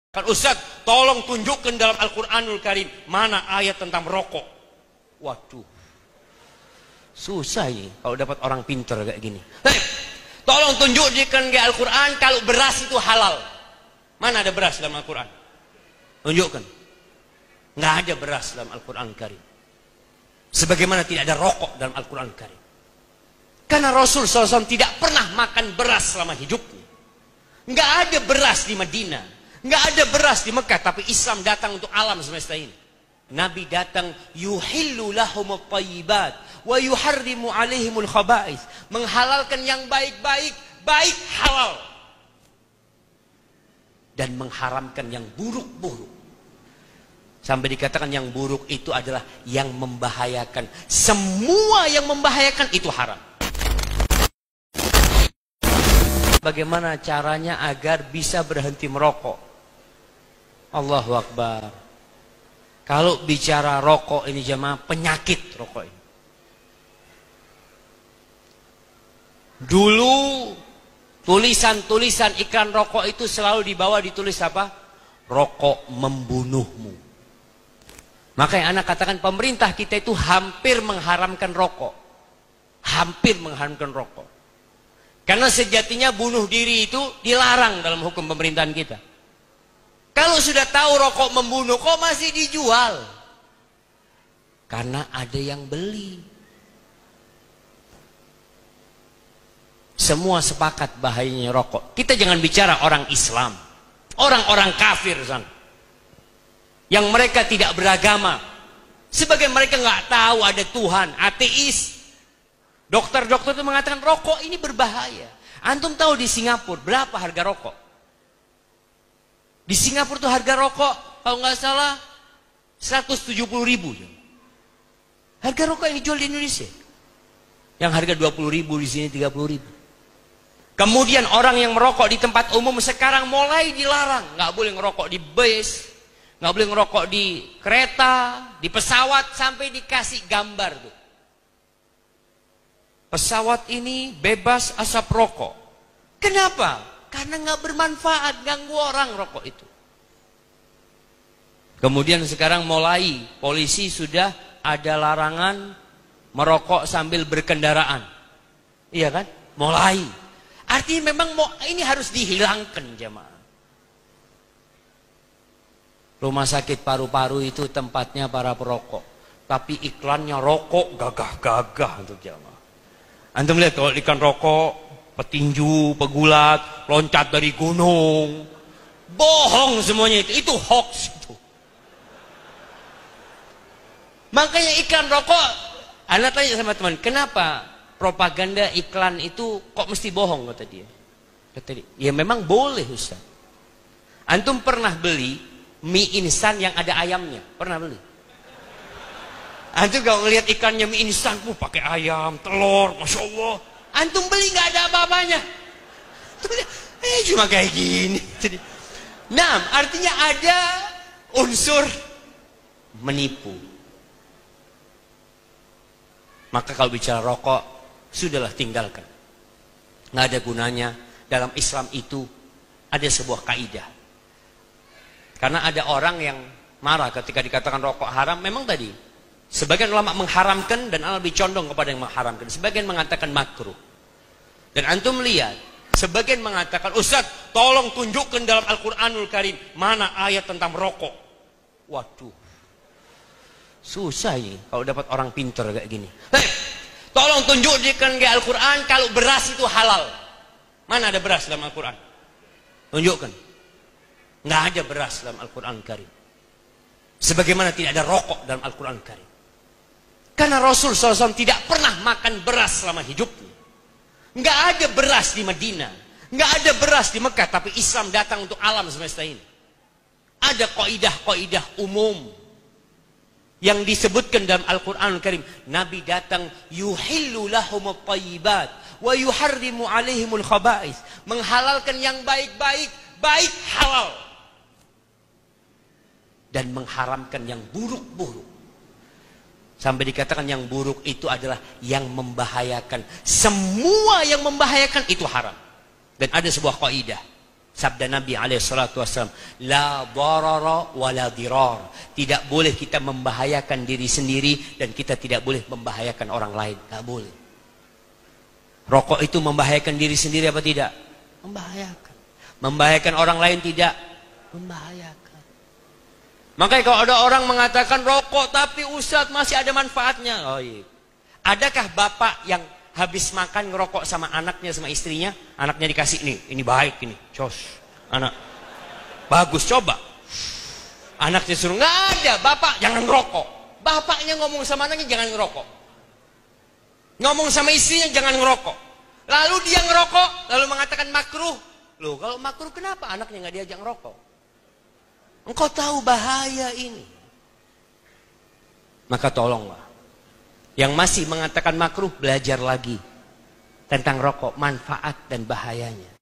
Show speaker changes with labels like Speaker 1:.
Speaker 1: Kan Ustaz, tolong tunjukkan dalam Al-Quranul Karim mana ayat tentang merokok. Waduh, susah ini kalau dapat orang pinter kayak gini. Tolong tunjukkan di Al-Quran kalau beras itu halal. Mana ada beras dalam Al-Quran? Tunjukkan. Nggak ada beras dalam Al-Quran Karim. Sebagaimana tidak ada rokok dalam Al-Quran Karim. Karena Rasul SAW tidak pernah makan beras selama hidupnya. Nggak ada beras di Madinah. Nggak ada beras di Mekah, tapi Islam datang untuk alam semesta ini. Nabi datang yuhillu lahumut thayyibat wa yuharrimu alaihimul khaba'is, menghalalkan yang baik-baik, baik halal, dan mengharamkan yang buruk-buruk. Sampai dikatakan yang buruk itu adalah yang membahayakan. Semua yang membahayakan itu haram. Bagaimana caranya agar bisa berhenti merokok? Allahu Akbar. Kalau bicara rokok ini jemaah, penyakit rokok ini. Dulu tulisan-tulisan iklan rokok itu selalu di bawah ditulis apa? Rokok membunuhmu. Makanya anak katakan pemerintah kita itu hampir mengharamkan rokok. Hampir mengharamkan rokok. Karena sejatinya bunuh diri itu dilarang dalam hukum pemerintahan kita. Kalau sudah tahu rokok membunuh, kok masih dijual? Karena ada yang beli. Semua sepakat bahayanya rokok. Kita jangan bicara orang Islam. Orang-orang kafir sana. Yang mereka tidak beragama. Sebagian mereka nggak tahu ada Tuhan, ateis. Dokter-dokter itu mengatakan rokok ini berbahaya. Antum tahu di Singapura berapa harga rokok? Di Singapura tuh harga rokok kalau nggak salah 170.000. Harga rokok yang dijual di Indonesia. Yang harga 20.000 di sini 30.000. Kemudian orang yang merokok di tempat umum sekarang mulai dilarang, nggak boleh ngerokok di bus, nggak boleh ngerokok di kereta, di pesawat, sampai dikasih gambar tuh. Pesawat ini bebas asap rokok. Kenapa? Karena nggak bermanfaat, ganggu orang rokok itu. Kemudian sekarang mulai polisi sudah ada larangan merokok sambil berkendaraan. Iya kan? Mulai. Artinya memang ini harus dihilangkan jemaah. Rumah sakit paru-paru itu tempatnya para perokok. Tapi iklannya rokok gagah-gagah untuk jemaah. Antum lihat kalau iklan rokok, petinju, pegulat, loncat dari gunung. Bohong semuanya itu hoax itu. Makanya iklan rokok, Anda tanya sama teman, kenapa propaganda iklan itu kok mesti bohong kata dia? Kata dia, ya memang boleh Ustaz. Antum pernah beli mie instan yang ada ayamnya? Pernah beli? Antum kalau ngelihat ikannya mie instan, pakai ayam, telur, Masya Allah. Antum beli nggak ada apa-apanya. Cuma kayak gini. Nah, artinya ada unsur menipu. Maka kalau bicara rokok, sudahlah tinggalkan. Nggak ada gunanya. Dalam Islam itu ada sebuah kaidah. Karena ada orang yang marah ketika dikatakan rokok haram. Memang tadi sebagian ulama mengharamkan dan lebih condong kepada yang mengharamkan. Sebagian mengatakan makruh. Dan antum lihat, sebagian mengatakan, Ustaz, tolong tunjukkan dalam Al-Quranul Karim mana ayat tentang rokok. Waduh, susah ini kalau dapat orang pinter kayak gini. Tolong tunjukkan di Al-Quran kalau beras itu halal. Mana ada beras dalam Al-Quran? Tunjukkan. Nggak ada beras dalam Al-Quran Karim. Sebagaimana tidak ada rokok dalam Al-Quran Karim. Karena Rasul SAW tidak pernah makan beras selama hidupnya. Nggak ada beras di Madinah. Nggak ada beras di Mekah. Tapi Islam datang untuk alam semesta ini. Ada kaidah-kaidah umum yang disebutkan dalam Al-Quran Karim. Nabi datang yuhillu lahumut thayyibat wa yuharrimu alaihimul khaba'is, menghalalkan yang baik-baik, baik halal, dan mengharamkan yang buruk-buruk. Sampai dikatakan yang buruk itu adalah yang membahayakan. Semua yang membahayakan itu haram. Dan ada sebuah kaidah. Sabda Nabi SAW, la darara wa la dirar. Tidak boleh kita membahayakan diri sendiri dan kita tidak boleh membahayakan orang lain. Tidak boleh. Rokok itu membahayakan diri sendiri apa tidak? Membahayakan. Membahayakan orang lain tidak? Membahayakan. Makanya kalau ada orang mengatakan rokok tapi Ustadz masih ada manfaatnya. Oh iya. Adakah bapak yang habis makan ngerokok sama anaknya, sama istrinya, anaknya dikasih ini baik ini, cos, anak, bagus, coba. Anaknya suruh, nggak ada, bapak jangan ngerokok. Bapaknya ngomong sama anaknya jangan ngerokok. Ngomong sama istrinya jangan ngerokok. Lalu dia ngerokok, lalu mengatakan makruh. Loh, kalau makruh kenapa anaknya nggak diajak ngerokok? Engkau tahu bahaya ini. Maka tolonglah. Yang masih mengatakan makruh, belajar lagi tentang rokok, manfaat dan bahayanya.